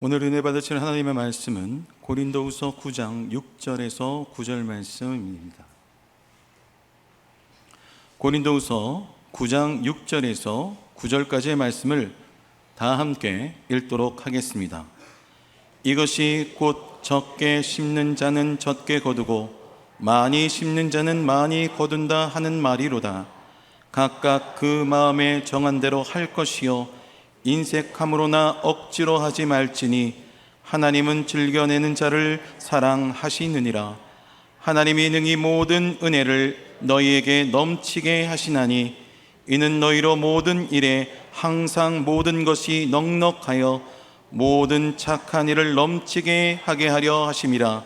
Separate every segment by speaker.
Speaker 1: 오늘 은혜 받으실 하나님의 말씀은 고린도후서 9장 6절에서 9절 말씀입니다. 고린도후서 9장 6절에서 9절까지의 말씀을 다 함께 읽도록 하겠습니다. 이것이 곧 적게 심는 자는 적게 거두고 많이 심는 자는 많이 거둔다 하는 말이로다. 각각 그 마음에 정한 대로 할 것이요 인색함으로나 억지로 하지 말지니 하나님은 즐겨내는 자를 사랑하시느니라. 하나님이 능히 모든 은혜를 너희에게 넘치게 하시나니 이는 너희로 모든 일에 항상 모든 것이 넉넉하여 모든 착한 일을 넘치게 하게 하려 하심이라.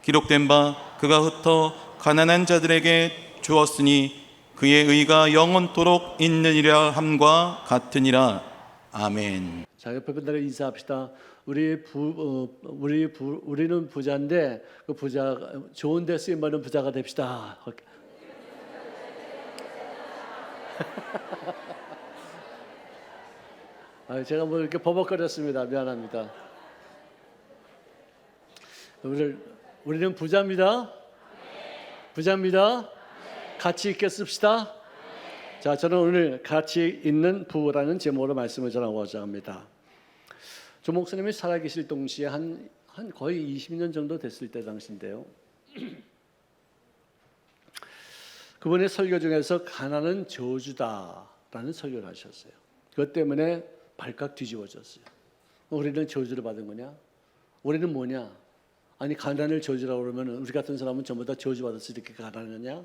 Speaker 1: 기록된 바 그가 흩어 가난한 자들에게 주었으니 그의 의가 영원토록 있느니라 함과 같으니라. 아멘.
Speaker 2: 자, 옆에 분들과 인사합시다. 우리는 부자인데 그 부자 좋은 데 쓰임 받는 부자가 됩시다. 제가 뭐 이렇게 버벅거렸습니다. 미안합니다. 우리는 부자입니다. 부자입니다. 가치 있게 씁시다. 자, 저는 오늘 가치 있는 부라는 제목으로 말씀을 전하고자 합니다. 조 목사님이 살아계실 동시에 한 거의 20년 정도 됐을 때 당시인데요. 그분의 설교 중에서 가난은 저주다라는 설교를 하셨어요. 그것 때문에 발칵 뒤집어졌어요. 우리는 저주를 받은 거냐? 우리는 뭐냐? 아니 가난을 저주라고 그러면 우리 같은 사람은 전부 다 저주받아서 이렇게 가난하냐?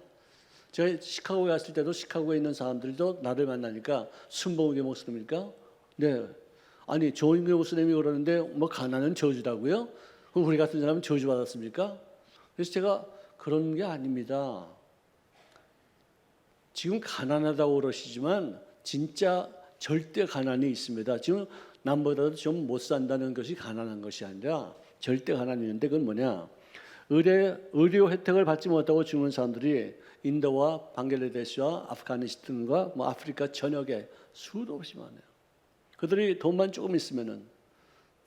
Speaker 2: 제가 시카고에 갔을 때도 시카고에 있는 사람들도 나를 만나니까 순복음의 목사님입니까? 네. 아니 조인규 목사님이 그러는데 뭐 가난은 저주라고요? 그럼 우리 같은 사람은 저주받았습니까? 그래서 제가 그런 게 아닙니다. 지금 가난하다고 그러시지만 진짜 절대 가난이 있습니다. 지금 남보다도 좀 못 산다는 것이 가난한 것이 아니라 절대 가난이 있는데 그건 뭐냐? 의료 혜택을 받지 못하고 죽는 사람들이 인도와 방글라데시와 아프가니스탄과 아프리카 전역에 수도 없이 많아요. 그들이 돈만 조금 있으면은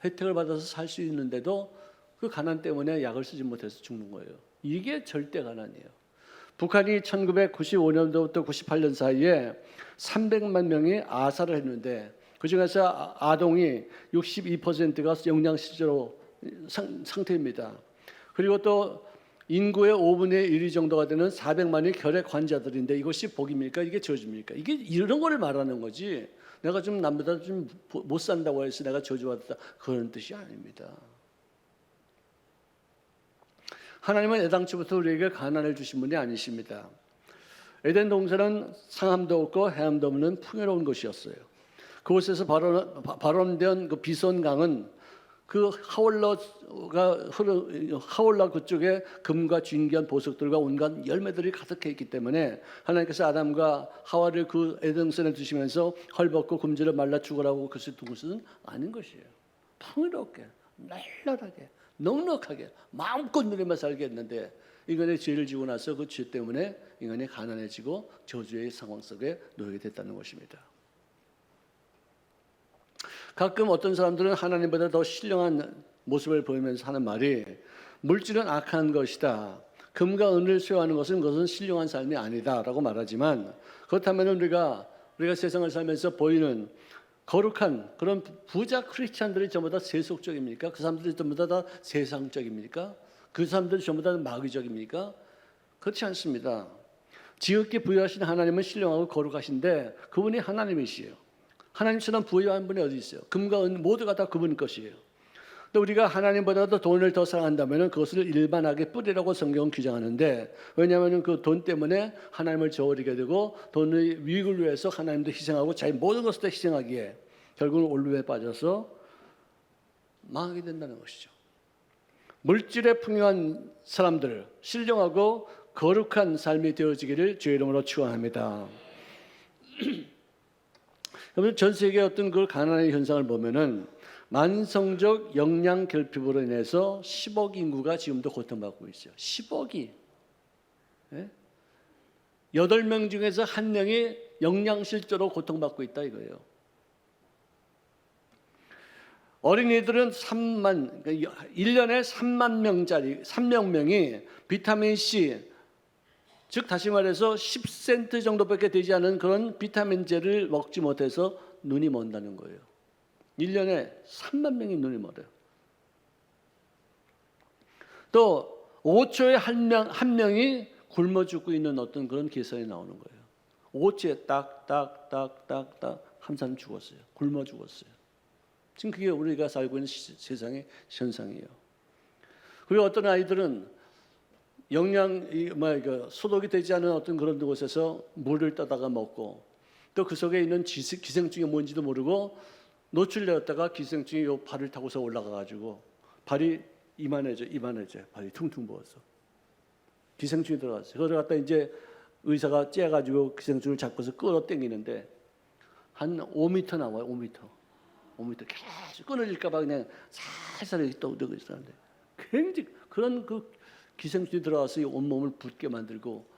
Speaker 2: 혜택을 받아서 살 수 있는데도 그 가난 때문에 약을 쓰지 못해서 죽는 거예요. 이게 절대 가난이에요. 북한이 1995년도부터 98년 사이에 300만 명이 아사를 했는데 그중에서 아동이 62%가 영양실조 상태입니다. 그리고 또 인구의 5분의 1이 정도가 되는 400만이 결핵 환자들인데 이것이 복입니까? 이게 저주입니까? 이게 이런 거를 말하는 거지. 내가 좀 남보다 좀 못 산다고 해서 내가 저주받았다 그런 뜻이 아닙니다. 하나님은 애당초부터 우리에게 가난을 주신 분이 아니십니다. 에덴 동산은 상함도 없고 해함도 없는 풍요로운 곳이었어요. 그곳에서 발원된 그 비손강은 그 하올라 그쪽에 금과 진귀한 보석들과 온갖 열매들이 가득해 있기 때문에 하나님께서 아담과 하와를 그 에덴성에 두시면서 헐벗고 금지를 말라 죽으라고 그것을 둔 것은 아닌 것이에요. 풍요롭게, 날랄하게, 넉넉하게 마음껏 누리며 살게 했는데 인간의 죄를 지고 나서 그 죄 때문에 인간이 가난해지고 저주의 상황 속에 놓이게 됐다는 것입니다. 가끔 어떤 사람들은 하나님보다 더 신령한 모습을 보이면서 하는 말이 물질은 악한 것이다. 금과 은을 수여하는 것은 그것은 신령한 삶이 아니다라고 말하지만 그렇다면 우리가 세상을 살면서 보이는 거룩한 그런 부자 크리스찬들이 전부 다 세속적입니까? 그 사람들이 전부 다 세상적입니까? 그 사람들이 전부 다 마귀적입니까? 그렇지 않습니다. 지극히 부유하신 하나님은 신령하고 거룩하신데 그분이 하나님이시에요. 하나님처럼 부유한 분이 어디 있어요? 금과 은 모두가 다 그분 것이에요. 근데 우리가 하나님보다도 돈을 더 사랑한다면 그것을 일반하게 뿌리라고 성경은 규정하는데 왜냐하면 그 돈 때문에 하나님을 저버리게 되고 돈의 유익을 위해서 하나님도 희생하고 자기 모든 것을 다 희생하기에 결국은 올루에 빠져서 망하게 된다는 것이죠. 물질에 풍요한 사람들, 신령하고 거룩한 삶이 되어지기를 주의 이름으로 축원합니다. 여러분 전 세계 어떤 그 가난의 현상을 보면은 만성적 영양 결핍으로 인해서 10억 인구가 지금도 고통받고 있어요. 10억이 8명 중에서 1명이 영양실조로 고통받고 있다 이거예요. 어린이들은 1년에 3만 명이 비타민 C, 즉 다시 말해서 10센트 정도밖에 되지 않은 그런 비타민제를 먹지 못해서 눈이 먼다는 거예요. 1년에 3만 명이 눈이 멀어요. 또 5초에 한 명이 굶어 죽고 있는 어떤 그런 계산이 나오는 거예요. 5초에 딱딱딱딱딱 한 사람 죽었어요. 굶어 죽었어요. 지금 그게 우리가 살고 있는 세상의 현상이에요. 그리고 어떤 아이들은 소독이 되지 않은 어떤 그런 곳에서 물을 떠다가 먹고 또 그 속에 있는 기생충이 뭔지도 모르고 노출되었다가 기생충이 요 발을 타고서 올라가가지고 발이 이만해져 발이 퉁퉁 부어서 기생충이 들어갔어요. 그걸 갖다 이제 의사가 째가지고 기생충을 잡고서 끌어당기는데 한 5m 나와요. 5m 계속 끊어질까봐 그냥 살살 이렇게 떠들고 있었는데 굉장히 그런 그 기생충이 들어와서 온몸을 붓게 만들고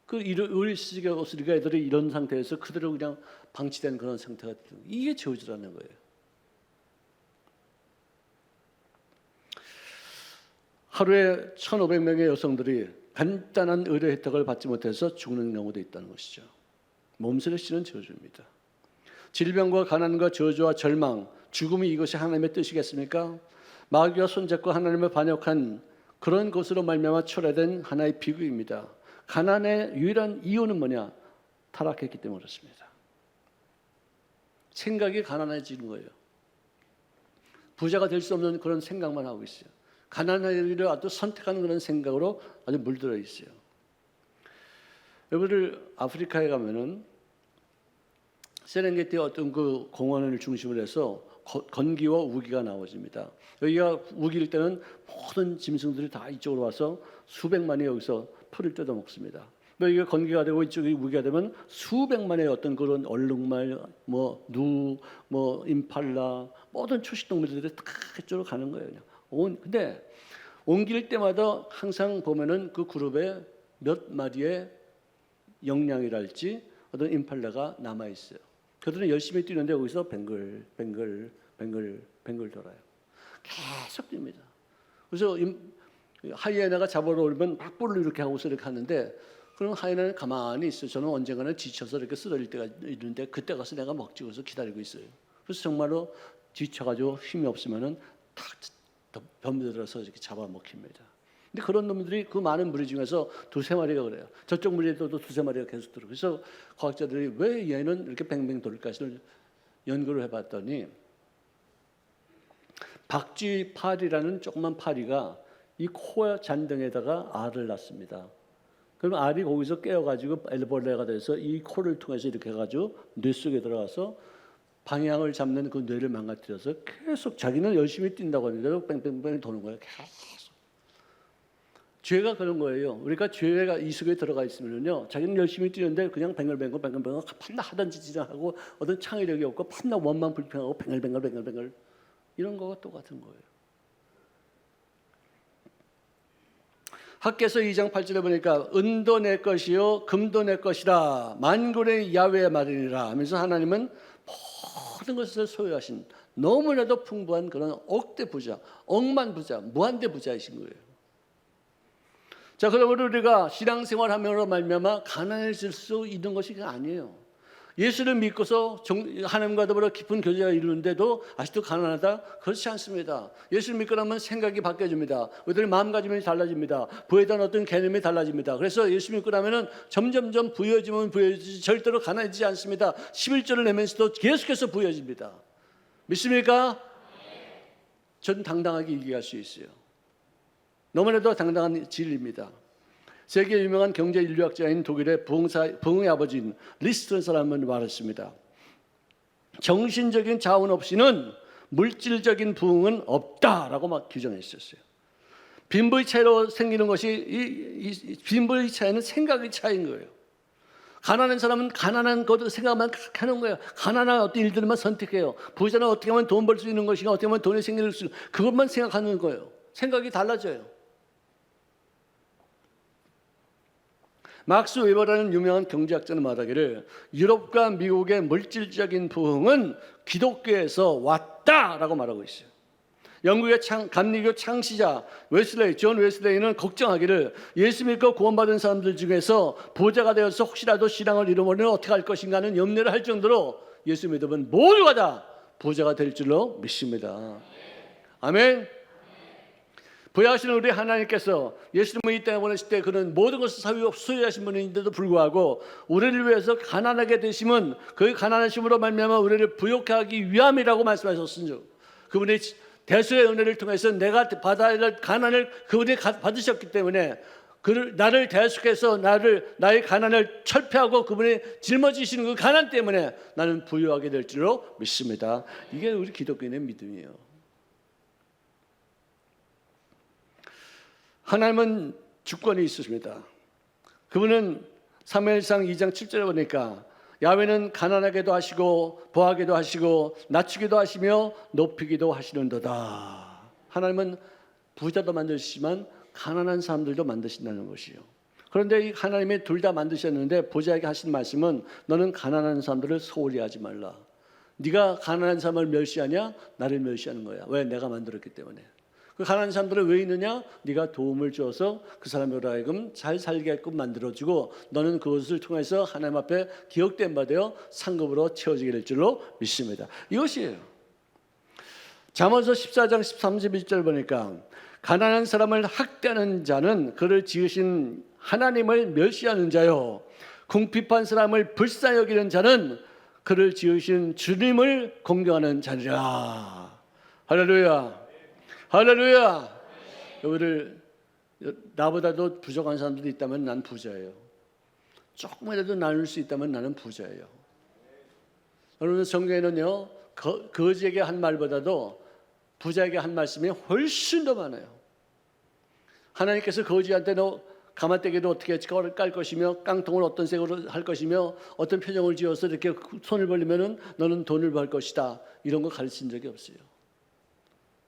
Speaker 2: 그 우리가 애들이 이런 상태에서 그대로 그냥 방치된 그런 상태가 이게 저주라는 거예요. 하루에 1,500명의 여성들이 간단한 의료 혜택을 받지 못해서 죽는 경우도 있다는 것이죠. 몸살에 씌는 저주입니다. 질병과 가난과 저주와 절망, 죽음이 이것이 하나님의 뜻이겠습니까? 마귀가 손잡고 하나님을 반역한 그런 것으로 말미암아 초래된 하나의 비극입니다. 가난의 유일한 이유는 뭐냐? 타락했기 때문에 그렇습니다. 생각이 가난해지는 거예요. 부자가 될 수 없는 그런 생각만 하고 있어요. 가난하기를 아주 선택하는 그런 생각으로 아주 물들어 있어요. 여러분들 아프리카에 가면은 세렝게티 어떤 그 공원을 중심으로 해서 건기와 우기가 나와집니다. 여기가 우기일 때는 모든 짐승들이 다 이쪽으로 와서 수백만이 여기서 풀을 뜯어 먹습니다. 여기가 건기가 되고 이쪽이 우기가 되면 수백만의 어떤 그런 얼룩말, 임팔라, 모든 초식 동물들이 다 이쪽으로 가는 거예요. 근데 옮길 때마다 항상 보면은 그 그룹에 몇 마리의 영양이랄지 어떤 임팔라가 남아 있어요. 그들은 열심히 뛰는데 거기서 뱅글 돌아요. 계속 뜁니다. 그래서 하이에나가 잡으러 오면 막 뿔을 이렇게 하고서 이렇게 하는데 그럼 하이에나는 가만히 있어요. 저는 언젠가는 지쳐서 이렇게 쓰러질 때가 있는데 그때 가서 내가 먹지 그래서 기다리고 있어요. 그래서 정말로 지쳐가지고 힘이 없으면은 탁 변들어서 이렇게 잡아먹힙니다. 근데 그런 놈들이 그 많은 무리 중에서 두세 마리가 그래요. 저쪽 무리에도 두세 마리가 계속 들어요. 그래서 과학자들이 왜 얘는 이렇게 뱅뱅 돌까지를 연구를 해봤더니 박쥐파리라는 조그만 파리가 이 코 잔등에다가 알을 낳습니다. 그럼 알이 거기서 깨어가지고 엘벌레가 돼서 이 코를 통해서 이렇게 해가지고 뇌 속에 들어가서 방향을 잡는 그 뇌를 망가뜨려서 계속 자기는 열심히 뛴다고 하는데도 뺑뺑뺑 도는 거예요. 계속. 죄가 그런 거예요. 그러니까 죄가 이 속에 들어가 있으면요, 자기는 열심히 뛰는데 그냥 뱅글뱅글 판나 하던 짓을 하고 어떤 창의력이 없고 판나 원망 불평하고 뱅글뱅글 이런 거가 똑같은 거예요. 학개서 2장 8절에 보니까 은도 내 것이요 금도 내 것이라 만군의 야훼의 말이니라 하면서 하나님은 모든 것을 소유하신 너무나도 풍부한 그런 억대 부자, 억만 부자, 무한대 부자이신 거예요. 자, 그러면 우리가 신앙생활하면서 말미암아 가난해질 수 있는 것이 아니에요. 예수를 믿고서 하나님과 더불어 깊은 교제가 이루는데도 아직도 가난하다? 그렇지 않습니다. 예수를 믿고 나면 생각이 바뀌어집니다. 우리들의 마음가짐이 달라집니다. 부에 대한 어떤 개념이 달라집니다. 그래서 예수 믿고 나면 점점점 부여지면 부여지지 절대로 가난해지지 않습니다. 11절을 내면서도 계속해서 부여집니다. 믿습니까? 전 당당하게 얘기할 수 있어요. 너무나도 당당한 진리입니다. 세계 유명한 경제 인류학자인 독일의 부흥의 아버지인 리스트라는 사람은 말했습니다. 정신적인 자원 없이는 물질적인 부흥은 없다라고 막 규정했었어요. 빈부의 차이로 생기는 것이 이 빈부의 차이는 생각의 차이인 거예요. 가난한 사람은 가난한 것 생각만 하는 거예요. 가난한 어떤 일들만 선택해요. 부자는 어떻게 하면 돈 벌 수 있는 것인가, 어떻게 하면 돈이 생길 수 있는 그것만 생각하는 거예요. 생각이 달라져요. 막스 웨버라는 유명한 경제학자는 말하기를 유럽과 미국의 물질적인 부흥은 기독교에서 왔다라고 말하고 있어요. 영국의 감리교 창시자 존 웨슬레이는 걱정하기를 예수 믿고 구원받은 사람들 중에서 부자가 되어서 혹시라도 신앙을 잃어버리면 어떻게 할 것인가 하는 염려를 할 정도로 예수 믿으면 모두가 다 부자가 될 줄로 믿습니다. 아멘. 부여하시는 우리 하나님께서 예수님을 이 땅에 보내실 때 그는 모든 것을 소유하신 분인데도 불구하고 우리를 위해서 가난하게 되심은 그 가난하심으로 말미암아 우리를 부욕하게 하기 위함이라고 말씀하셨으니 그분의 대수의 은혜를 통해서 내가 받아야 할 가난을 그분이 받으셨기 때문에 나를 대속해서 나의 가난을 철폐하고 그분이 짊어지시는 그 가난 때문에 나는 부유하게 될 줄로 믿습니다. 이게 우리 기독교인의 믿음이에요. 하나님은 주권이 있으십니다. 그분은 사무엘상 2장 7절에 보니까 야훼는 가난하게도 하시고 부하게도 하시고 낮추기도 하시며 높이기도 하시는도다. 하나님은 부자도 만드시지만 가난한 사람들도 만드신다는 것이요. 그런데 이 하나님이 둘 다 만드셨는데 부자에게 하신 말씀은 너는 가난한 사람들을 소홀히 하지 말라. 네가 가난한 사람을 멸시하냐? 나를 멸시하는 거야. 왜? 내가 만들었기 때문에. 그 가난한 사람들은 왜 있느냐? 네가 도움을 줘서 그 사람으로 하여금 잘 살게끔 만들어주고 너는 그것을 통해서 하나님 앞에 기억된 바 되어 상급으로 채워지게 될 줄로 믿습니다. 이것이에요. 잠언서 14장 31절 보니까 가난한 사람을 학대하는 자는 그를 지으신 하나님을 멸시하는 자요 궁핍한 사람을 불쌍히 여기는 자는 그를 지으신 주님을 공경하는 자니라. 할렐루야. 할렐루야. 여기를 나보다도 부족한 사람들이 있다면 난 부자예요. 조금이라도 나눌 수 있다면 나는 부자예요. 여러분 성경에는요 거지에게 한 말보다도 부자에게 한 말씀이 훨씬 더 많아요. 하나님께서 거지한테 너 가마떼기를 어떻게 깔 것이며 깡통을 어떤 색으로 할 것이며 어떤 표정을 지어서 이렇게 손을 벌리면은 너는 돈을 벌 것이다. 이런 거 가르친 적이 없어요.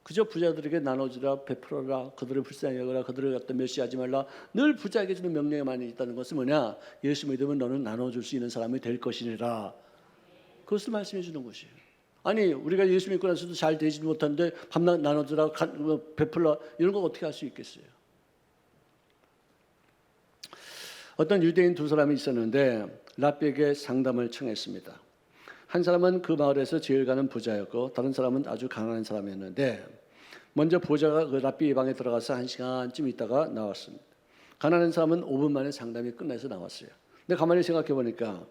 Speaker 2: 그저 부자들에게 나눠주라, 베풀어라, 그들을 불쌍히 여겨라, 그들을 갖다 멸시하지 말라. 늘 부자에게 주는 명령이 많이 있다는 것은 뭐냐? 예수 믿으면 너는 나눠줄 수 있는 사람이 될 것이니라. 그것을 말씀해 주는 것이에요. 아니 우리가 예수 믿고 나서도 잘 되지 못하는데 밤낮 나눠주라, 베풀라 이런 거 어떻게 할 수 있겠어요? 어떤 유대인 두 사람이 있었는데 랍비에게 상담을 청했습니다. 한 사람은 그 마을에서 제일 가는 부자였고 다른 사람은 아주 가난한 사람이었는데 먼저 부자가 그 랍비 방에 들어가서 1시간쯤 있다가 나왔습니다. 가난한 사람은 5분 만에 상담이 끝나서 나왔어요. 근데 가만히 생각해 보니까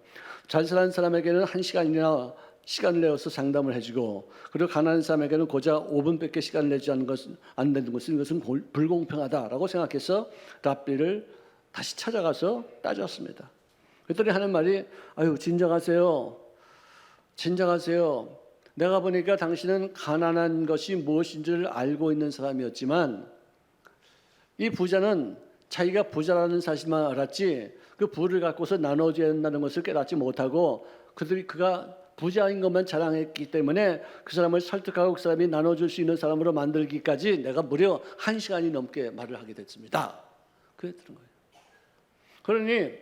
Speaker 2: 잘 사는 사람에게는 1시간이나 시간을 내어서 상담을 해주고 그리고 가난한 사람에게는 고작 5분밖에 시간을 내지 않는 것은 안 되는 것은 이것은 불공평하다라고 생각해서 랍비를 다시 찾아가서 따졌습니다. 그랬더니 하는 말이 아유 진정하세요. 진정하세요. 내가 보니까 당신은 가난한 것이 무엇인지를 알고 있는 사람이었지만 이 부자는 자기가 부자라는 사실만 알았지 그 부를 갖고서 나눠줘야 한다는 것을 깨닫지 못하고 그가 부자인 것만 자랑했기 때문에 그 사람을 설득하고 그 사람이 나눠줄 수 있는 사람으로 만들기까지 내가 무려 1시간이 넘게 말을 하게 됐습니다. 그랬던 거예요. 그러니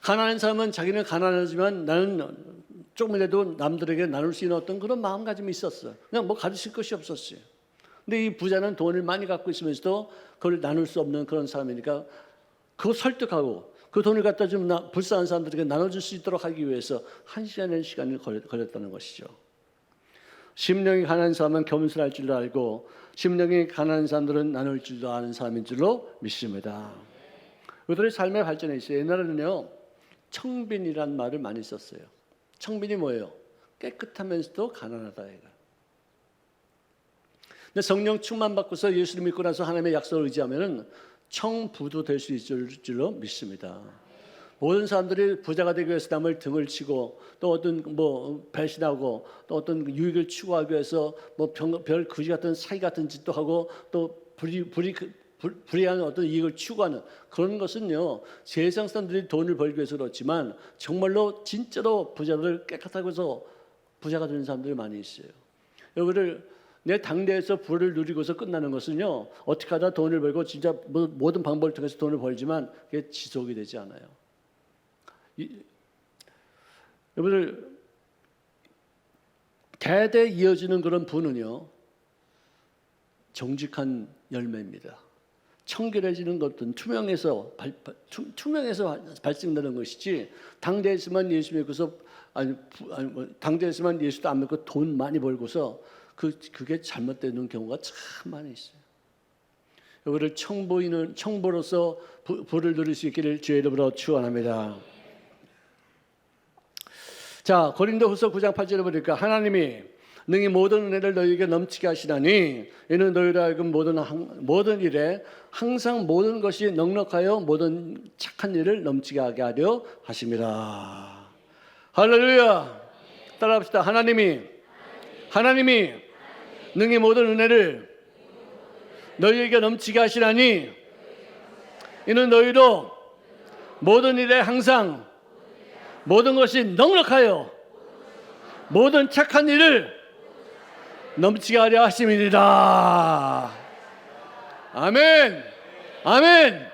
Speaker 2: 가난한 사람은 자기는 가난하지만 나는 조금이라도 남들에게 나눌 수 있는 어떤 그런 마음가짐이 있었어. 그냥 뭐 가르칠 것이 없었어요. 근데 이 부자는 돈을 많이 갖고 있으면서도 그걸 나눌 수 없는 그런 사람이니까 그거 설득하고 그 돈을 갖다 좀 불쌍한 사람들에게 나눠줄 수 있도록 하기 위해서 1시간의 시간이 걸렸다는 것이죠. 심령이 가난한 사람은 겸손할 줄도 알고 심령이 가난한 사람들은 나눌 줄도 아는 사람인 줄로 믿습니다. 그들의 삶의 발전에 있어요. 옛날에는요 청빈이란 말을 많이 썼어요. 청빈이 뭐예요? 깨끗하면서도 가난하다. 얘가. 근데 성령 충만 받고서 예수를 믿고 나서 하나님의 약속을 의지하면은 청부도 될 수 있을 줄로 믿습니다. 모든 사람들이 부자가 되기 위해서 남을 등을 치고 또 어떤 배신하고 또 어떤 유익을 추구하기 위해서 별 그지 같은 사기 같은 짓도 하고 또 불이한 어떤 이익을 추구하는 그런 것은요 세상 사람들이 돈을 벌기 위해서 그렇지만 정말로 진짜로 부자들 깨끗하고서 부자가 되는 사람들이 많이 있어요. 여기를 내 당대에서 부를 누리고서 끝나는 것은요, 어떻게 하다 돈을 벌고 진짜 모든 방법을 통해서 돈을 벌지만 그게 지속이 되지 않아요. 여러분들, 대대 이어지는 그런 부는요, 정직한 열매입니다. 청결해지는 것은 투명해서 발생되는 것이지, 당대에서만 예수 믿고서 당대에서만 예수도 안 믿고 돈 많이 벌고서 그게 잘못되는 경우가 참 많이 있어요. 여러분을 청보로서 부를 누릴 수 있기를 주의 이름으로 축원합니다. 자, 고린도후서 9장 8절에 보니까 하나님이 능히 모든 은혜를 너희에게 넘치게 하시나니 이는 너희로 하여금 모든 일에 항상 모든 것이 넉넉하여 모든 착한 일을 넘치게 하게 하려 하심이라. 할렐루야. 따라합시다. 하나님이 능히 모든 은혜를 너희에게 넘치게 하시나니 이는 너희로 모든 일에 항상 모든 것이 넉넉하여 모든 착한 일을 넘치게 하려 하심이니라. 아멘. 아멘.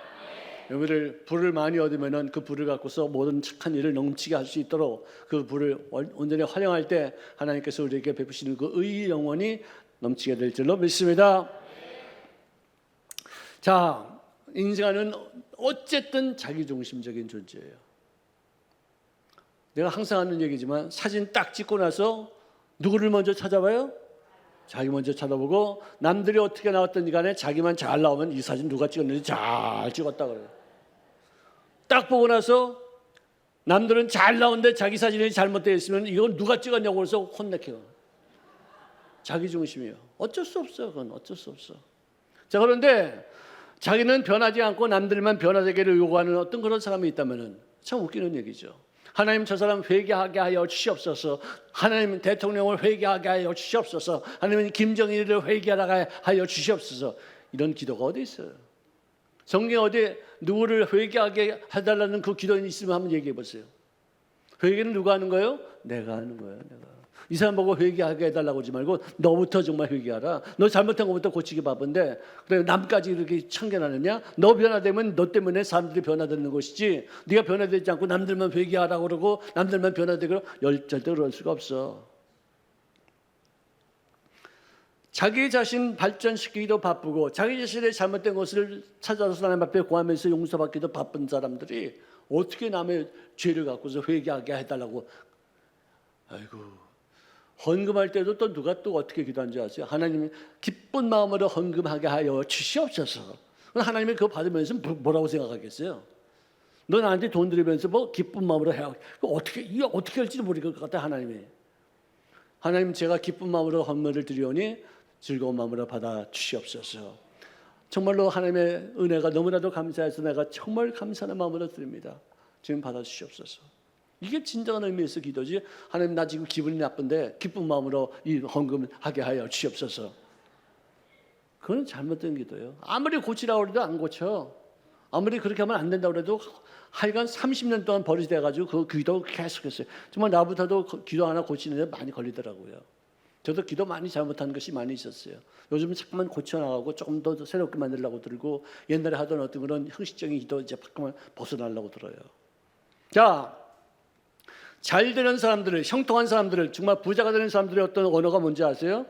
Speaker 2: 여러분들, 불을 많이 얻으면은 그 불을 갖고서 모든 착한 일을 넘치게 할 수 있도록 그 불을 온전히 활용할 때 하나님께서 우리에게 베푸시는 그 의의 영원히 넘치게 될 줄로 믿습니다. 자, 인생은 어쨌든 자기중심적인 존재예요. 내가 항상 하는 얘기지만 사진 딱 찍고 나서 누구를 먼저 찾아봐요? 자기 먼저 찾아보고, 남들이 어떻게 나왔든지 간에 자기만 잘 나오면 이 사진 누가 찍었는지 잘 찍었다 그래요. 딱 보고 나서 남들은 잘 나오는데 자기 사진이 잘못되어 있으면 이건 누가 찍었냐고 해서 혼내켜요. 자기중심이에요. 어쩔 수 없어요. 그건 어쩔 수 없어. 자, 그런데 자기는 변하지 않고 남들만 변화되기를 요구하는 어떤 그런 사람이 있다면 참 웃기는 얘기죠. 하나님, 저 사람 회개하게 하여 주시옵소서. 하나님, 대통령을 회개하게 하여 주시옵소서. 하나님, 김정일을 회개하게 하여 주시옵소서. 이런 기도가 어디 있어요? 성경에 어디 누구를 회개하게 해달라는 그 기도인이 있으면 한번 얘기해 보세요. 회개는 누가 하는 거예요? 내가 하는 거예요. 내가. 이 사람 보고 회개하게 해달라고 하지 말고 너부터 정말 회개하라. 너 잘못한 것부터 고치기 바쁜데 그래 남까지 이렇게 참견하느냐? 너 변화되면 너 때문에 사람들이 변화되는 것이지, 네가 변화되지 않고 남들만 회개하라고 그러고 남들만 변화되고 절대 그럴 수가 없어. 자기 자신 발전시키기도 바쁘고 자기 자신의 잘못된 것을 찾아서 하나님 앞에 구하면서 용서받기도 바쁜 사람들이 어떻게 남의 죄를 갖고서 회개하게 해달라고. 아이고, 헌금할 때도 또 누가 또 어떻게 기도하는지 아세요? 하나님, 기쁜 마음으로 헌금하게 하여 주시옵소서. 하나님이 그거 받으면서 뭐라고 생각하겠어요? 너 나한테 돈 드리면서 뭐 기쁜 마음으로 해야 이거 어떻게 할지도 모를 것 같아. 하나님, 제가 기쁜 마음으로 헌물을 드리오니 즐거운 마음으로 받아 주시옵소서. 정말로 하나님의 은혜가 너무나도 감사해서 내가 정말 감사하는 마음으로 드립니다. 지금 받아 주시옵소서. 이게 진정한 의미에서 기도지. 하나님, 나 지금 기분이 나쁜데 기쁜 마음으로 이 헌금하게 하여 주시옵소서. 그건 잘못된 기도예요. 아무리 고치라고 해도 안 고쳐. 아무리 그렇게 하면 안 된다고 해도 하여간 30년 동안 버릇이 돼가지고 그 기도 계속했어요. 정말 나부터도 기도 하나 고치는데 많이 걸리더라고요. 저도 기도 많이 잘못한 것이 많이 있었어요. 요즘은 자꾸만 고쳐나가고 조금 더 새롭게 만들려고 들고, 옛날에 하던 어떤 그런 형식적인 기도 이제 자꾸만 벗어나려고 들어요. 자, 잘 되는 사람들을, 형통한 사람들을, 정말 부자가 되는 사람들의 어떤 언어가 뭔지 아세요?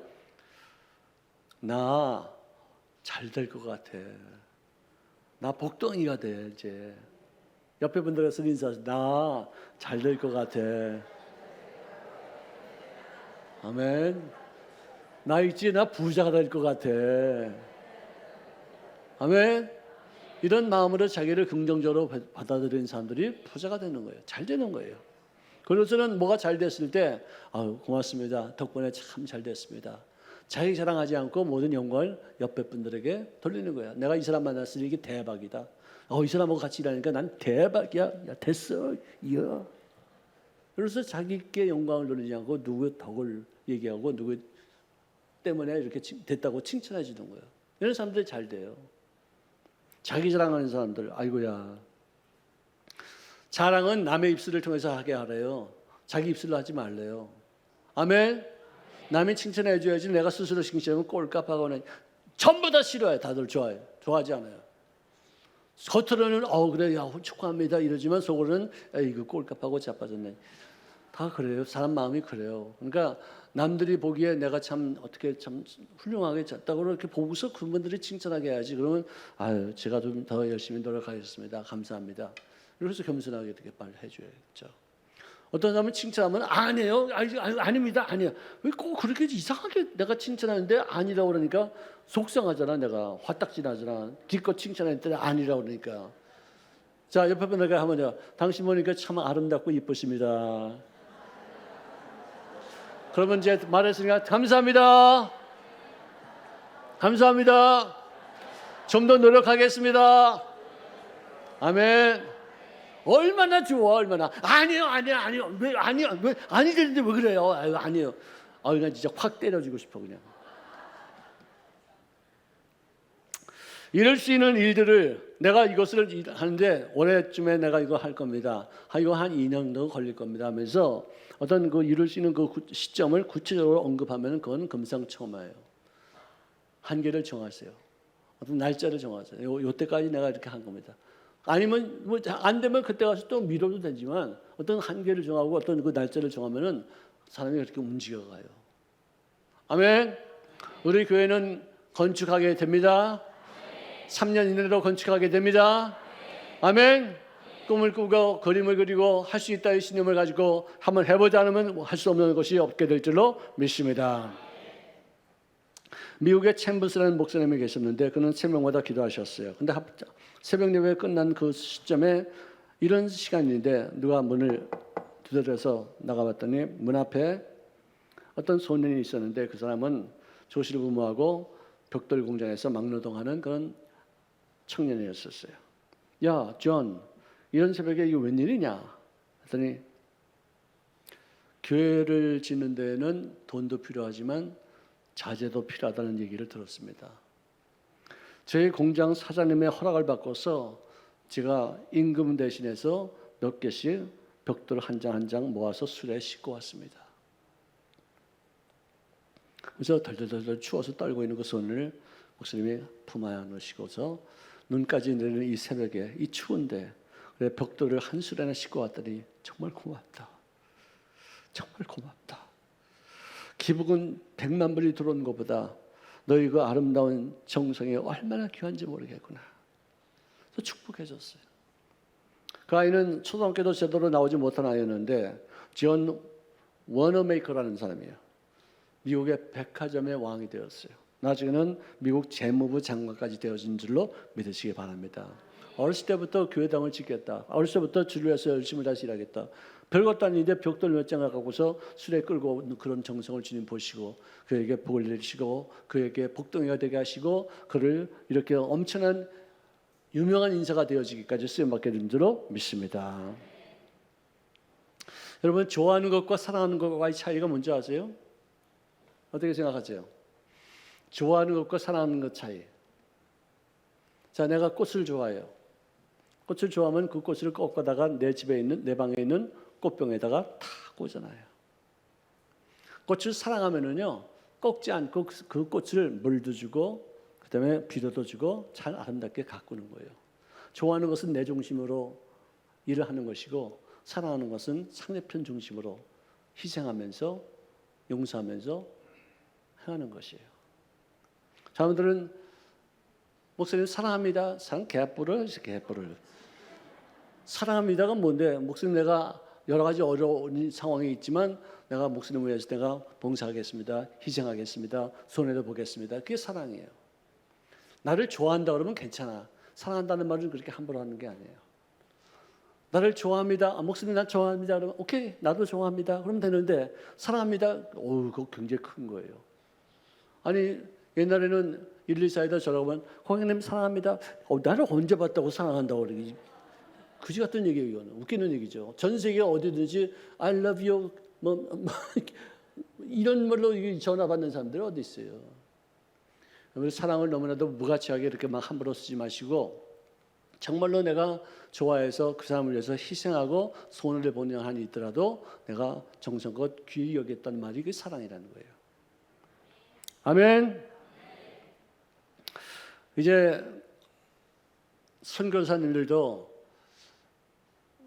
Speaker 2: 나 잘 될 것 같아. 나 복덩이가 돼 이제. 옆에 분들에서 인사하세요. 나 잘 될 것 같아. 아멘. 나 있지, 나 부자가 될 것 같아. 아멘. 이런 마음으로 자기를 긍정적으로 받아들이는 사람들이 부자가 되는 거예요. 잘 되는 거예요. 그래서는 뭐가 잘 됐을 때 고맙습니다. 덕분에 참 잘 됐습니다. 자기 자랑하지 않고 모든 영광을 옆에 분들에게 돌리는 거야. 내가 이 사람 만났으니 이게 대박이다. 이 사람하고 같이 일하니까 난 대박이야. 야, 됐어. 이야. 그래서 자기께 영광을 돌리지 않고 누구의 덕을 얘기하고 누구 때문에 이렇게 됐다고 칭찬해 주는 거예요. 이런 사람들이 잘 돼요. 자기 자랑하는 사람들, 아이고야. 자랑은 남의 입술을 통해서 하게 하래요. 자기 입술로 하지 말래요. 아멘. 남이 칭찬해 줘야지 내가 스스로 칭찬하면 꼴값하고는 전부 다 싫어해. 다들 좋아해. 좋아하지 않아요. 겉으로는 그래 야 축하합니다 이러지만 속으로는 이거 꼴값하고 자빠졌네. 다 그래요. 사람 마음이 그래요. 그러니까 남들이 보기에 내가 참 어떻게 참 훌륭하게 잤다고 이렇게 보고서 그분들이 칭찬하게 해야지. 그러면 아유 제가 좀 더 열심히 노력하겠습니다. 감사합니다. 이래서 겸손하게 이렇게 빨리 해줘야겠죠. 어떤 사람은 칭찬하면 아니에요. 아닙니다. 아니에요. 왜 꼭 그렇게 이상하게 내가 칭찬하는데 아니라고 그러니까 속상하잖아. 내가 화딱지나잖아. 기껏 칭찬했는데 아니라고 그러니까. 자 옆에 분에게 한번 당신 보니까 참 아름답고 이쁘십니다. 그러면 이제 말했으니까 감사합니다. 감사합니다. 좀 더 노력하겠습니다. 아멘. 얼마나 좋아, 얼마나. 아니요. 왜 아니요? 왜 아니는데 왜 그래요? 아니요. 그냥 진짜 확 때려주고 싶어 그냥. 이럴 수 있는 일들을 내가 이것을 하는데 올해쯤에 내가 이거 할 겁니다. 이거 한 2년 더 걸릴 겁니다 하면서 어떤 그 이룰 수 있는 그 시점을 구체적으로 언급하면 그건 금상첨화예요. 한계를 정하세요. 어떤 날짜를 정하세요. 요 때까지 내가 이렇게 한 겁니다. 아니면 뭐 안 되면 그때 가서 또 미뤄도 되지만 어떤 한계를 정하고 어떤 그 날짜를 정하면은 사람이 그렇게 움직여가요. 아멘. 우리 교회는 건축하게 됩니다. 3년 이내로 건축하게 됩니다. 아멘. 꿈을 꾸고 그림을 그리고 할 수 있다의 신념을 가지고 한번 해보지 않으면 할 수 없는 것이 없게 될 줄로 믿습니다. 미국에 챔버스라는 목사님이 계셨는데 그는 새벽마다 기도하셨어요. 근데 새벽 예배 끝난 그 시점에 이런 시간인데 누가 문을 두드려서 나가봤더니 문 앞에 어떤 소년이 있었는데 그 사람은 조실부모하고 벽돌 공장에서 막노동하는 그런 청년이었었어요. 야, 존, 이런 새벽에 이거 웬일이냐? 했더니 교회를 짓는 데는 돈도 필요하지만 자재도 필요하다는 얘기를 들었습니다. 저희 공장 사장님의 허락을 받고서 제가 임금 대신해서 몇 개씩 벽돌 한 장 한 장 모아서 술에 싣고 왔습니다. 그래서 덜덜덜 추워서 떨고 있는 그 손을 목사님이 품 안에 넣으시고서 눈까지 내리는 이 새벽에 이 추운데 그래 벽돌을 한 수레나 싣고 왔더니 정말 고맙다. 정말 고맙다. 기복은 100만 불이 들어온 것보다 너희 그 아름다운 정성이 얼마나 귀한지 모르겠구나. 그래서 축복해줬어요. 그 아이는 초등학교도 제대로 나오지 못한 아이였는데 존 워너메이커라는 사람이에요. 미국의 백화점의 왕이 되었어요. 나중에는 미국 재무부 장관까지 되어진 줄로 믿으시기 바랍니다. 어렸을 때부터 교회당을 짓겠다. 어렸을 때부터 주를 위해서 열심히 다시 일하겠다. 별것도 아닌데 벽돌 몇 장을 갖고서 수레 끌고 그런 정성을 주님 보시고 그에게 복을 내리시고 그에게 복덩이가 되게 하시고 그를 이렇게 엄청난 유명한 인사가 되어지기까지 쓰임받게 된 줄로 믿습니다. 여러분 좋아하는 것과 사랑하는 것과의 차이가 뭔지 아세요? 어떻게 생각하세요? 좋아하는 것과 사랑하는 것 차이. 자, 내가 꽃을 좋아해요. 꽃을 좋아하면 그 꽃을 꺾어다가 내 집에 있는 내 방에 있는 꽃병에다가 다 꽂아놔요. 꽃을 사랑하면은요 꺾지 않고 그 꽃을 물도 주고 그다음에 비료도 주고 잘 아름답게 가꾸는 거예요. 좋아하는 것은 내 중심으로 일을 하는 것이고 사랑하는 것은 상대편 중심으로 희생하면서 용서하면서 행하는 것이에요. 여러분들은 목사님 사랑합니다. 사랑 개뿔을 사랑합니다가 뭔데? 목사님 내가 여러 가지 어려운 상황이 있지만 내가 목사님을 위해서 내가 봉사하겠습니다. 희생하겠습니다. 손해도 보겠습니다. 그게 사랑이에요. 나를 좋아한다 그러면 괜찮아. 사랑한다는 말은 그렇게 함부로 하는 게 아니에요. 나를 좋아합니다. 목사님 나 좋아합니다. 그러면 오케이 나도 좋아합니다. 그러면 되는데 사랑합니다. 그거 굉장히 큰 거예요. 아니 옛날에는 124에다 전화가 오면 고객님 사랑합니다. 나를 언제 봤다고 사랑한다고 그러지? 그지 같은 얘기예요. 이거는 웃기는 얘기죠. 전 세계 어디든지 I love you 이런 말로 전화 받는 사람들이 어디 있어요? 사랑을 너무나도 무가치하게 이렇게 막 함부로 쓰지 마시고 정말로 내가 좋아해서 그 사람을 위해서 희생하고 손해를 보는 한이 있더라도 내가 정성껏 귀히 여겼다는 말이 그게 사랑이라는 거예요. 아멘. 이제 선교사님들도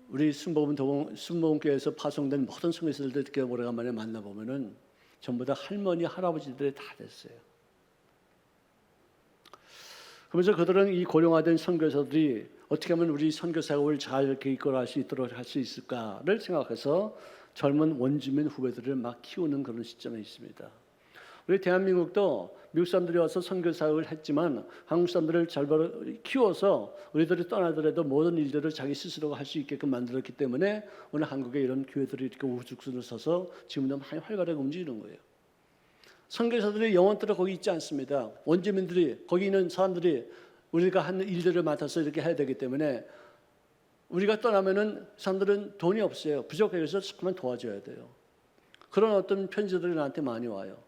Speaker 2: 우리 순복음교회에서 파송된 모든 선교사들도 이렇게 오래간만에 만나보면은 전부 다 할머니, 할아버지들이 다 됐어요. 그러면서 그들은 이 고령화된 선교사들이 어떻게 하면 우리 선교사역을 잘 이렇게 이끌어갈 수 있도록 할 수 있을까를 생각해서 젊은 원주민 후배들을 막 키우는 그런 시점에 있습니다. 우리 대한민국도 미국 사람들이 와서 선교사역을 했지만 한국 사람들을 잘 키워서 우리들이 떠나더라도 모든 일들을 자기 스스로가 할 수 있게끔 만들었기 때문에 오늘 한국에 이런 교회들이 이렇게 우후죽순을 서서 지금도 많이 활발하게 움직이는 거예요. 선교사들이 영원토록 거기 있지 않습니다. 원주민들이 거기 있는 사람들이 우리가 하는 일들을 맡아서 이렇게 해야 되기 때문에 우리가 떠나면은 사람들은 돈이 없어요. 부족해서 조금만 도와줘야 돼요. 그런 어떤 편지들이 나한테 많이 와요.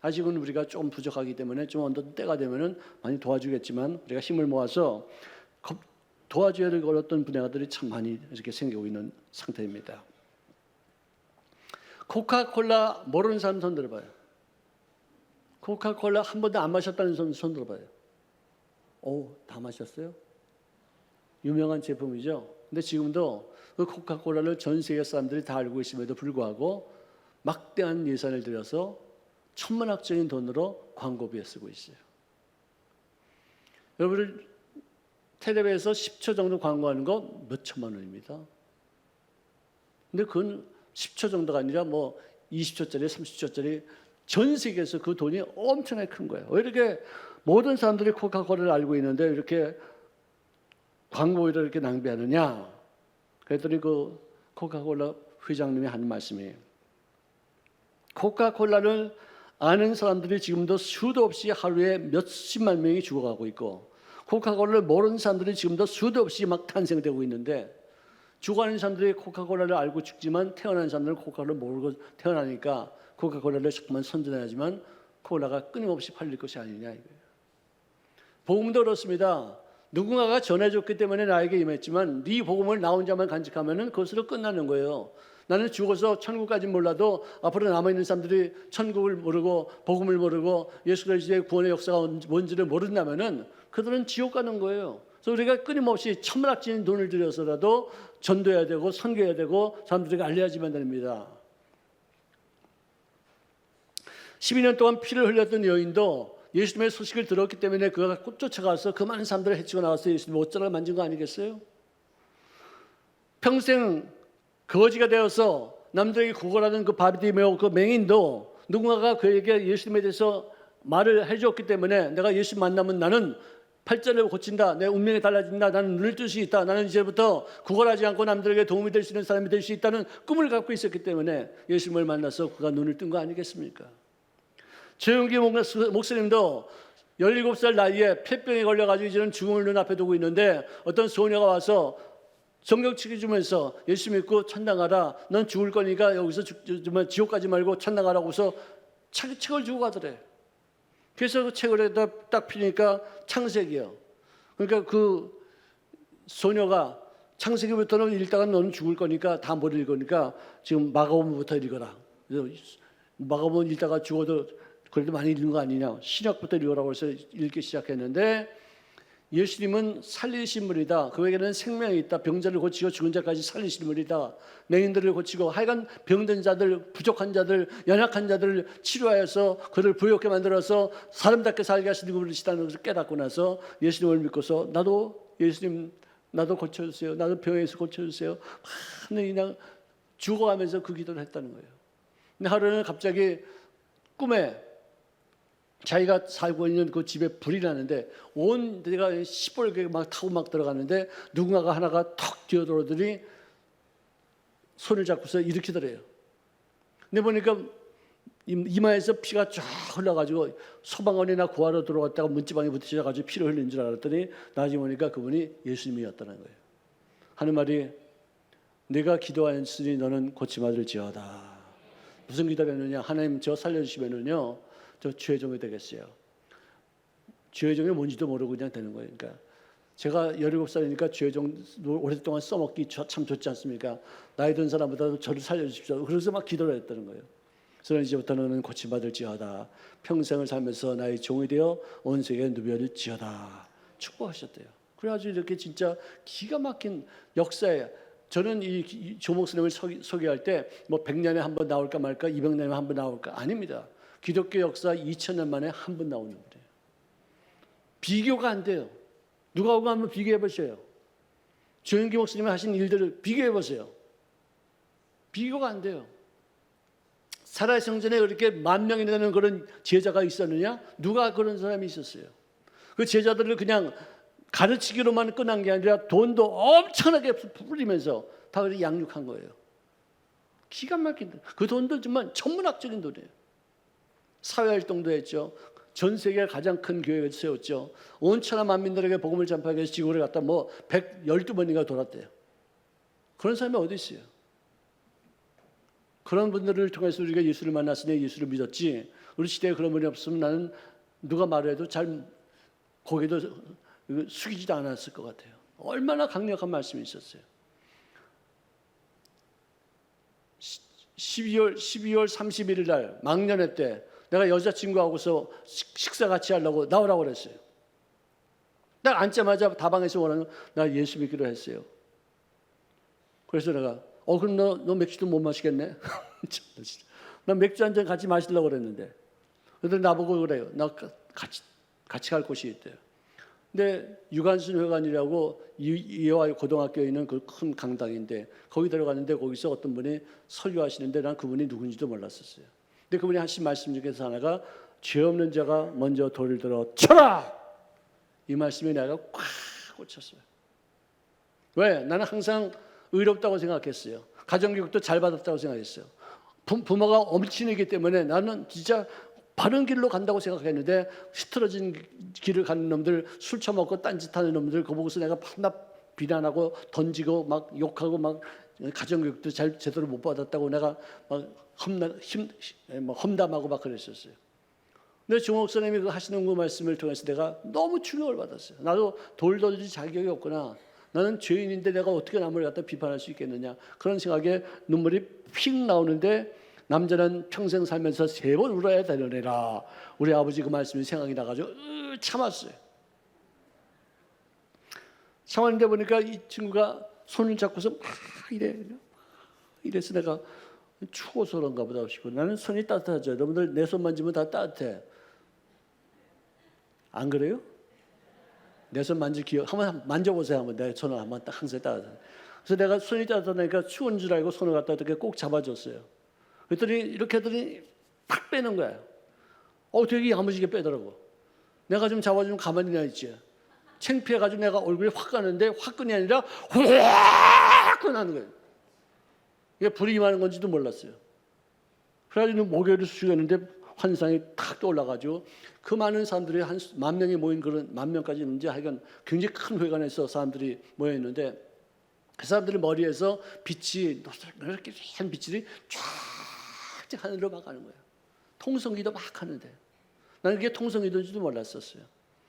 Speaker 2: 아직은 우리가 좀 부족하기 때문에 좀 어떤 때가 되면은 많이 도와주겠지만 우리가 힘을 모아서 도와줘야 될 어떤 분야들이 참 많이 이렇게 생기고 있는 상태입니다. 코카콜라 모르는 사람 손 들어봐요. 코카콜라 한 번도 안 마셨다는 손 들어봐요. 오, 다 마셨어요? 유명한 제품이죠. 근데 지금도 그 코카콜라를 전 세계 사람들이 다 알고 있음에도 불구하고 막대한 예산을 들여서 천문학적인 돈으로 광고비에 쓰고 있어요. 여러분 텔레비에서 10초 정도 광고하는 거 몇 천만 원입니다. 근데 그건 10초 정도가 아니라 뭐 20초짜리, 30초짜리 전 세계에서 그 돈이 엄청나게 큰 거예요. 왜 이렇게 모든 사람들이 코카콜라를 알고 있는데 이렇게 광고비를 이렇게 낭비하느냐? 그랬더니 그 코카콜라 회장님이 하는 말씀이에요. 코카콜라를 아는 사람들이 지금도 수도 없이 하루에 몇십만 명이 죽어가고 있고 코카콜라를 모르는 사람들이 지금도 수도 없이 막 탄생되고 있는데 죽어가는 사람들이 코카콜라를 알고 죽지만 태어난 사람들은 코카콜라를 모르고 태어나니까 코카콜라를 자꾸만 선전해야지만 콜라가 끊임없이 팔릴 것이 아니냐 이거예요. 복음도 그렇습니다. 누군가가 전해줬기 때문에 나에게 임했지만 네 복음을 나 혼자만 간직하면은 그것으로 끝나는 거예요. 나는 죽어서 천국까지 몰라도 앞으로 남아있는 사람들이 천국을 모르고 복음을 모르고 예수 그리스도의 구원의 역사가 뭔지를 모른다면은 그들은 지옥 가는 거예요. 그래서 우리가 끊임없이 천문학적인 돈을 들여서라도 전도해야 되고 선교해야 되고 사람들에게 알려야지만 됩니다. 12년 동안 피를 흘렸던 여인도 예수님의 소식을 들었기 때문에 그가 쫓아가서 그 많은 사람들을 해치고 나와서 예수님 옷자락을 만진 거 아니겠어요? 평생 거지가 되어서 남들에게 구걸하는 그 바디메오 그 맹인도 누군가가 그에게 예수님에 대해서 말을 해줬기 때문에 내가 예수 만나면 나는 팔자를 고친다. 내 운명이 달라진다. 나는 눈을 뜰 수 있다. 나는 이제부터 구걸하지 않고 남들에게 도움이 될 수 있는 사람이 될 수 있다는 꿈을 갖고 있었기 때문에 예수님을 만나서 그가 눈을 뜬 거 아니겠습니까? 최영기 목사님도 17살 나이에 폐병에 걸려가지고 이제는 죽음을 눈앞에 두고 있는데 어떤 소녀가 와서 성경책을 주면서 예수 믿고 천당 가라. 넌 죽을 거니까 여기서 지옥 가지 말고 천당 가라고서 책을 주고 가더래. 그래서 그 책을 딱 피니까 창세기요. 그러니까 그 소녀가 창세기부터는 읽다가 너는 죽을 거니까 다 못 읽으니까 지금 마가복음부터 읽어라. 마가복음 읽다가 죽어도 그래도 많이 읽는 거 아니냐. 신약부터 읽으라고 해서 읽기 시작했는데 예수님은 살리신 분이다. 그에게는 생명이 있다. 병자를 고치고 죽은 자까지 살리신 분이다. 맹인들을 고치고 하여간 병든 자들, 부족한 자들, 연약한 자들을 치료하여서 그들을 부유하게 만들어서 사람답게 살게 하시는 분이시다는 것을 깨닫고 나서 예수님을 믿고서 나도 예수님 나도 고쳐주세요. 나도 병에서 고쳐주세요. 그냥 죽어가면서 그 기도를 했다는 거예요. 근데 하루는 갑자기 꿈에 자기가 살고 있는 그 집에 불이 나는데 온 데가 시뻘게 막 타고 막 들어가는데 누군가가 하나가 턱 뛰어들어오더니 손을 잡고서 일으키더래요. 근데 보니까 이마에서 피가 쫙 흘러가지고 소방관이나 구하러 들어왔다가 문지방에 부딪혀가지고 피를 흘린 줄 알았더니 나중에 보니까 그분이 예수님이었다는 거예요. 하는 말이 내가 기도하였으니 너는 고침받을지어다. 무슨 기도를 했느냐. 하나님 저 살려주시면은요 저 죄종이 되겠어요. 죄종이 뭔지도 모르고 그냥 되는 거예요. 그러니까 제가 17살이니까 죄종 오랫동안 써먹기 참 좋지 않습니까? 나이 든 사람보다도 저를 살려주십시오. 그래서 막 기도를 했다는 거예요. 그래서 이제부터는 너는 고침받을지어다. 평생을 살면서 나의 종이 되어 온 세계에 누벼질지어다. 축복하셨대요. 그래가지고 이렇게 진짜 기가 막힌 역사에, 저는 이 조 목사님을 소개할 때 뭐 100년에 한 번 나올까 말까, 200년에 한 번 나올까, 아닙니다. 기독교 역사 2000년 만에 한 번 나오는 거예요. 비교가 안 돼요. 누가 오고 한번 비교해 보세요. 조영기 목사님이 하신 일들을 비교해 보세요. 비교가 안 돼요. 사라의 성전에 그렇게 10,000명이 되는 그런 제자가 있었느냐? 누가 그런 사람이 있었어요? 그 제자들을 그냥 가르치기로만 끝난 게 아니라 돈도 엄청나게 뿌리면서 다 그렇게 양육한 거예요. 기가 막힌, 그 돈도 정말 천문학적인 돈이에요. 사회활동도 했죠. 전 세계 가장 큰 교회를 세웠죠. 온 천하 만민들에게 복음을 전파하기 위해서 지구를 갖다 뭐 112번인가 돌았대요. 그런 사람이 어디 있어요? 그런 분들을 통해서 우리가 예수를 만났으니 예수를 믿었지, 우리 시대에 그런 분이 없으면 나는 누가 말해도 잘 고개도 숙이지도 않았을 것 같아요. 얼마나 강력한 말씀이 있었어요. 12월 31일 날 망년회 때 내가 여자친구하고서 식사 같이 하려고 나오라고 그랬어요. 딱 앉자마자 다방에서 원하는, 나 예수 믿기로 했어요. 그래서 내가 그럼 너 맥주도 못 마시겠네? 나 맥주 한 잔 같이 마시려고 그랬는데, 그들 나보고 그래요. 나 같이 갈 곳이 있대요. 근데 유관순 회관이라고 이화 고등학교에 있는 그 큰 강당인데 거기 들어갔는데 거기서 어떤 분이 설교하시는데 난 그분이 누군지도 몰랐었어요. 근데 그분이 하신 말씀 중에서 하나가 죄 없는 자가 먼저 돌을 들어 쳐라! 이 말씀에 내가 꽉 꽂혔어요. 왜? 나는 항상 의롭다고 생각했어요. 가정교육도 잘 받았다고 생각했어요. 부모가 엄친이기 때문에 나는 진짜 바른 길로 간다고 생각했는데 흐트러진 길을 가는 놈들, 술 처먹고 딴짓하는 놈들 그거 보고서 내가 반납 비난하고 던지고 막 욕하고 막 가정교육도 잘 제대로 못 받았다고 내가 막 험담하고 막 그랬었어요. 근데 조 목사님이 그 하시는 그 말씀을 통해서 내가 너무 충격을 받았어요. 나도 돌 던질 자격이 없구나. 나는 죄인인데 내가 어떻게 남을 갖다 비판할 수 있겠느냐. 그런 생각에 눈물이 픽 나오는데, 남자는 평생 살면서 3번 울어야 되느니라. 우리 아버지 그 말씀이 생각이 나가지고 참았어요. 참았는데 보니까 이 친구가 손을 잡고서 막 이래서 내가 추워서 그런가 보다 싶고, 나는 손이 따뜻하죠. 여러분들 내 손 만지면 다 따뜻해. 안 그래요? 내 손 만질 기억 한번 만져보세요. 한번 내 손을 한번 딱 항상 따뜻해. 그래서 내가 손이 따뜻하니까 추운 줄 알고 손을 갖다 이렇게 꼭 잡아줬어요. 그랬더니 이렇게 하더니 팍 빼는 거예요. 되게 야무지게 빼더라고. 내가 좀 잡아주면 가만히 나 있지. 창피해가지고 내가 얼굴이 확 가는데 화끈이 아니라 화끈하는 거예요. 이게 불이 임하는 건지도 몰랐어요. 그래가지고 목요일을 숙였는데 환상이 탁 떠올라가지고 그 많은 사람들이 한 10,000명이 모인, 그런 10,000명까지 있는지 하여간 굉장히 큰 회관에서 사람들이 모여있는데, 그 사람들의 머리에서 빛이 이렇게 한 빛이 쫙 하늘로 막 가는 거예요. 통성기도 막 하는데 나는 그게 통성기도인지도 몰랐었어요.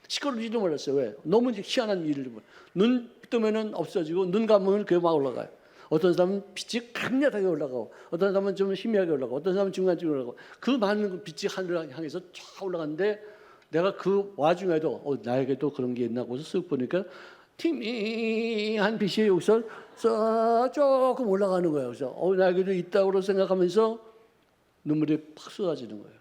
Speaker 2: 시끄러운지도 몰랐어요. 왜? 너무 희한한 일을. 눈 뜨면은 없어지고 눈 감으면 그게 막 올라가요. 어떤 사람은 빛이 강렬하게 올라가고, 어떤 사람은 좀 희미하게 올라가고, 어떤 사람은 중간쯤 올라가고, 그 많은 빛이 하늘을 향해서 쫙 올라가는데, 내가 그 와중에도 나에게도 그런 게 있나 하고서 쓱 보니까 희미한 빛이 여기서 조금 올라가는 거예요. 그래서 나에게도 있다고 생각하면서 눈물이 팍 쏟아지는 거예요.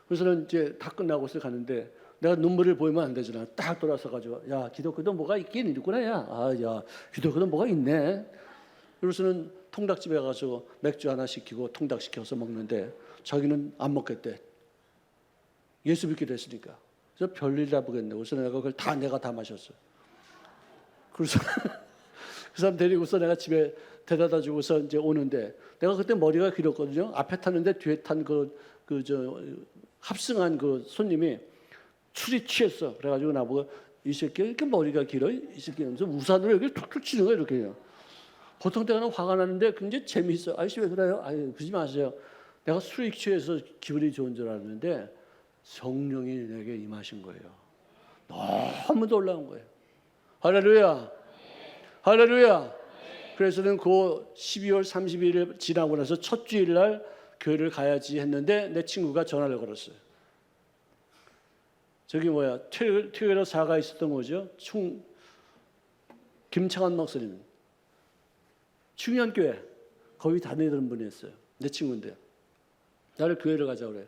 Speaker 2: 그래서는 이제 다 끝나고서 가는데 내가 눈물을 보이면 안 되잖아. 딱 돌아서 가지고, 야, 기독교도 뭐가 있긴 있구나, 야. 야, 기독교도 뭐가 있네. 그래서는 통닭집에 가서 맥주 하나 시키고 통닭 시켜서 먹는데 자기는 안 먹겠대. 예수 믿기로 했으니까. 그래서 별일이라 보겠네. 그래서 내가 그걸 내가 다 마셨어. 그래서 그 사람 데리고서 내가 집에 데려다 주고서 이제 오는데, 내가 그때 머리가 길었거든요. 앞에 탔는데 뒤에 탄 합승한 그 손님이 술이 취했어. 그래가지고 나보고, 이 새끼가 이렇게 머리가 길어? 이 새끼는 우산으로 여기 툭툭 치는 거야, 이렇게요. 보통 때는 화가 나는데 굉장히 재미있어. 아저씨 왜 그래요? 그러지 마세요. 내가 술이 취해서 기분이 좋은 줄 알았는데 성령이 내게 임하신 거예요. 너무 놀라운 거예요. 할렐루야. 할렐루야. 그래서는 그 12월 30일 지나고 나서 첫 주일날 교회를 가야지 했는데 내 친구가 전화를 걸었어요. 저기 토요일에 사가 있었던 거죠. 김창환 목사님. 중요한 교회. 거기 다니던 분이었어요. 내 친구인데요. 나를 교회를 가자 그래요.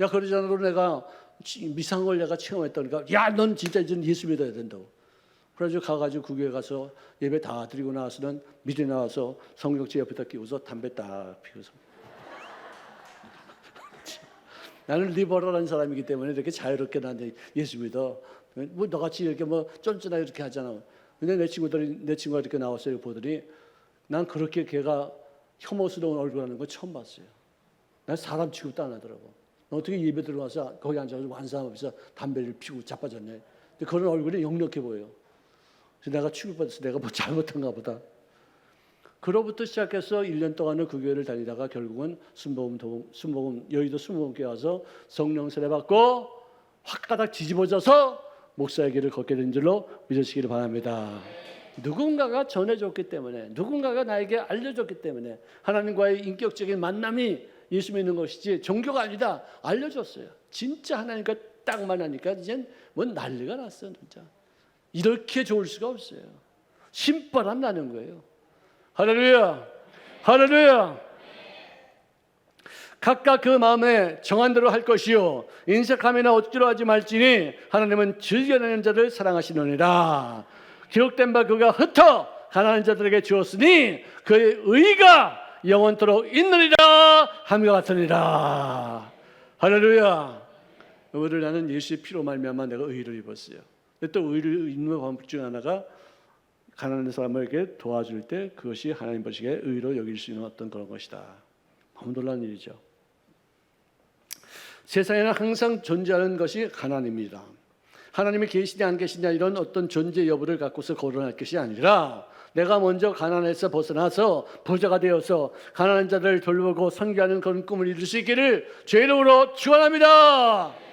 Speaker 2: 야, 그러자로 내가 이상한 걸 내가 체험했다니까. 야, 넌 진짜 이제 예수 믿어야 된다고. 그래가지고 가가지고 그 교회 가서 예배 다 드리고 나와서는 미리 나와서 성경책 옆에다 끼워서 담배 딱 피워서. 나는 리버럴한 사람이기 때문에 이렇게 자유롭게 나한테 예수 믿어. 뭐 너같이 이렇게 뭐 쫀쫀하게 이렇게 하잖아. 근데 내 친구가 이렇게 나왔어요. 보더니 난 그렇게 걔가 혐오스러운 얼굴 하는 거 처음 봤어요. 난 사람 취급도 안 하더라고. 어떻게 예배 들어와서 거기 앉아서 완사람 앞에서 담배를 피우고 자빠졌네. 근데 그런 얼굴이 역력해 보여요. 그래서 내가 취급받아서 내가 뭐 잘못한가 보다. 그로부터 시작해서 1년 동안은 그 교회를 다니다가 결국은 여의도 순복음교회 와서 성령 세례 받고 확가닥 뒤집어져서 목사의 길을 걷게 된 줄로 믿으시기를 바랍니다. 누군가가 전해줬기 때문에, 누군가가 나에게 알려줬기 때문에 하나님과의 인격적인 만남이 예수 믿는 것이지 종교가 아니다. 알려줬어요. 진짜 하나님과 딱 만나니까 이젠 뭐 난리가 났어. 진짜 이렇게 좋을 수가 없어요. 신바람 나는 거예요. 할렐루야, 할렐루야. 각각 그 마음에 정한 대로 할 것이요 인색함이나 어찌로 하지 말지니 하나님은 즐겨내는 자를 사랑하시느니라. 기록된 바 그가 흩어 가난한 자들에게 주었으니 그의 의가 영원토록 있느니라 함과 같으니라. 할렐루야. 오늘 나는 예수의 피로 말미암아 내가 의를 입었어요. 근데 또 의를 입는 방법 중 하나가 가난한 사람에게 도와줄 때 그것이 하나님 보시기에 의로 여길 수 있는 어떤 그런 것이다. 너무 놀라운 일이죠. 세상에는 항상 존재하는 것이 가난입니다. 하나님이 계시냐 안 계시냐 이런 어떤 존재 여부를 갖고서 거론할 것이 아니라 내가 먼저 가난에서 벗어나서 부자가 되어서 가난한 자들을 돌보고 선교하는 그런 꿈을 이룰 수 있기를 주의 이름으로 축원합니다.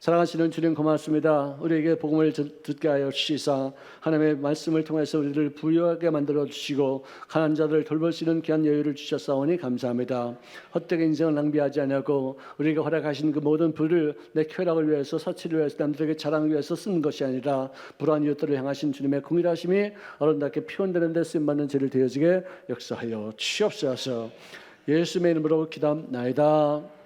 Speaker 2: 사랑하시는 주님 고맙습니다. 우리에게 복음을 듣게 하여 주시사 하나님의 말씀을 통해서 우리를 부유하게 만들어 주시고 가난한 자들을 돌볼 수 있는 귀한 여유를 주셨사오니 감사합니다. 헛되게 인생을 낭비하지 않고 우리에게 허락하신 그 모든 부를 내 쾌락을 위해서 서치를 위해서 남들에게 자랑을 위해서 쓰는 것이 아니라 불안한 이웃들을 향하신 주님의 공일하심이 아름답게 표현되는 데 쓰임받는 죄를 되어지게 역사하여 주시옵소서. 예수의 이름으로 기도합나이다.